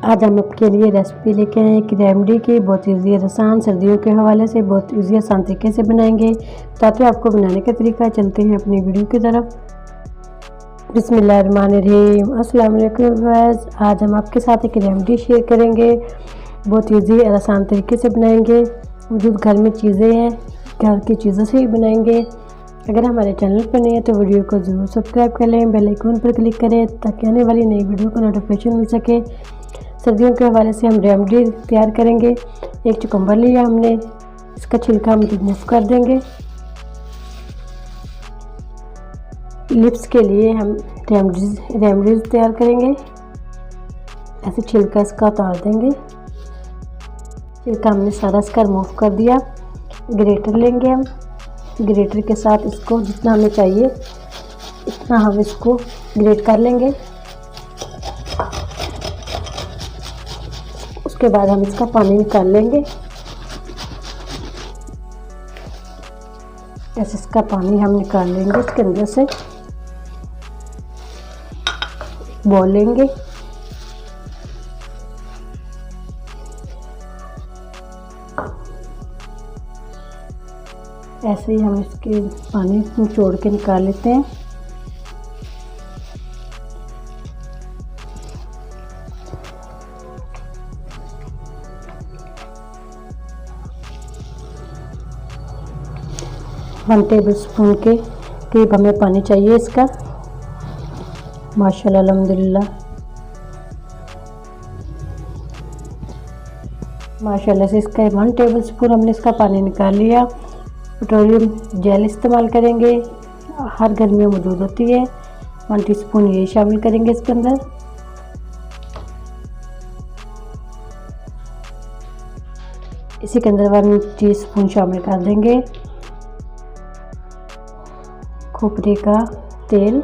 आज हम आपके लिए रेसिपी लेके आए हैं एक रेमडी की। बहुत ईजी और आसान, सर्दियों के हवाले से बहुत ईजी आसान तरीके से बनाएंगे। ताकि आपको बनाने का तरीका चलते हैं अपनी वीडियो की तरफ। बिस्मिल्लाहिर्रहमानिर्रहीम। अस्सलाम वालेकुम व्यूअर्स। आज हम आपके साथ एक रेमडी शेयर करेंगे। बहुत ईजी और आसान तरीके से बनाएंगे। मौजूद घर में चीज़ें हैं, घर की चीज़ों से ही बनाएंगे। अगर हमारे चैनल पर नहीं है तो वीडियो को ज़रूर सब्सक्राइब कर लें, बेल आइकन पर क्लिक करें ताकि आने वाली नई वीडियो का नोटिफिकेशन मिल सके। सर्दियों के हवाले से हम रेमडी तैयार करेंगे। एक चुकंबर लिया हमने, इसका छिलका हम रिमूव कर देंगे। लिप्स के लिए हम रेमडीज तैयार करेंगे। ऐसे छिलका इसका उतार देंगे। छिलका हमने सारा इसका रिमूव कर दिया। ग्रेटर लेंगे हम, ग्रेटर के साथ इसको जितना हमें चाहिए इतना हम इसको ग्रेट कर लेंगे। उसके बाद हम इसका पानी निकाल लेंगे। ऐसे इसका पानी हम निकाल लेंगे। इसके अंदर से बॉल लेंगे। ऐसे ही हम इसके पानी निचोड़ के निकाल लेते हैं। वन टेबल स्पून के करीब हमें पानी चाहिए इसका। माशाल्लाह अल्हम्दुलिल्लाह, माशाल्लाह से इसका 1 टेबल स्पून हमने इसका पानी निकाल लिया। पेट्रोलियम जेल इस्तेमाल करेंगे, हर घर में मौजूद होती है। 1 टीस्पून ये शामिल करेंगे इसके अंदर। इसी के अंदर 1 टीस्पून शामिल कर देंगे खोपरे का तेल,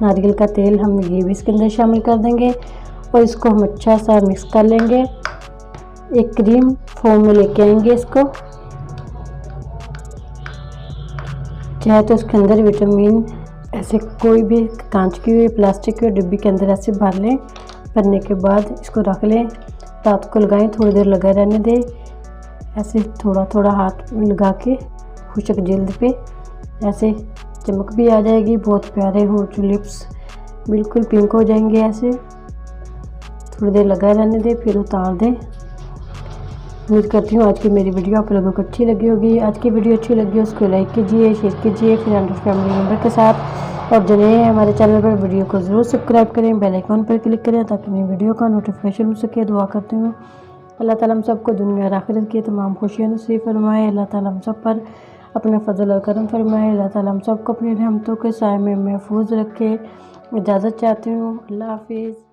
नारियल का तेल, हम ये भी इसके अंदर शामिल कर देंगे और इसको हम अच्छा सा मिक्स कर लेंगे। एक क्रीम फॉर्म में लेके आएंगे इसको। चाहे तो इसके अंदर विटामिन ऐसे कोई भी कांच की हुई प्लास्टिक की डिब्बी के अंदर ऐसे भर लें। भरने के बाद इसको रख लें, रात को लगाएं, थोड़ी देर लगा रहने दें। ऐसे थोड़ा थोड़ा हाथ में लगा के खुशक जल्द पे ऐसे चमक भी आ जाएगी। बहुत प्यारे हो लिप्स, बिल्कुल पिंक हो जाएंगे। ऐसे थोड़ी देर लगा रहने दें, फिर उतार दें। उम्मीद करती हूँ आज की मेरी वीडियो आप लोगों को अच्छी लगी होगी। आज की वीडियो अच्छी लगी उसको लाइक कीजिए, शेयर कीजिए फ्रेंड और फैमिली मेम्बर के साथ। और जो नए हैं हमारे चैनल पर वीडियो को ज़रूर सब्सक्राइब करें, बेल आइकन पर क्लिक करें ताकि नई वीडियो का नोटिफिकेशन मिल सके। दुआ करती हूँ अल्लाह ताला हम सबको दुनिया और आखिरत की तमाम खुशियाँ नसीब फरमाए। अल्लाह ताला हम सब पर अपना फजल और करम फरमाए। अल्लाह ताला हम सबको अपनी रहमतों के साए में महफूज रखे। इजाज़त चाहती हूँ। अल्लाह हाफिज़।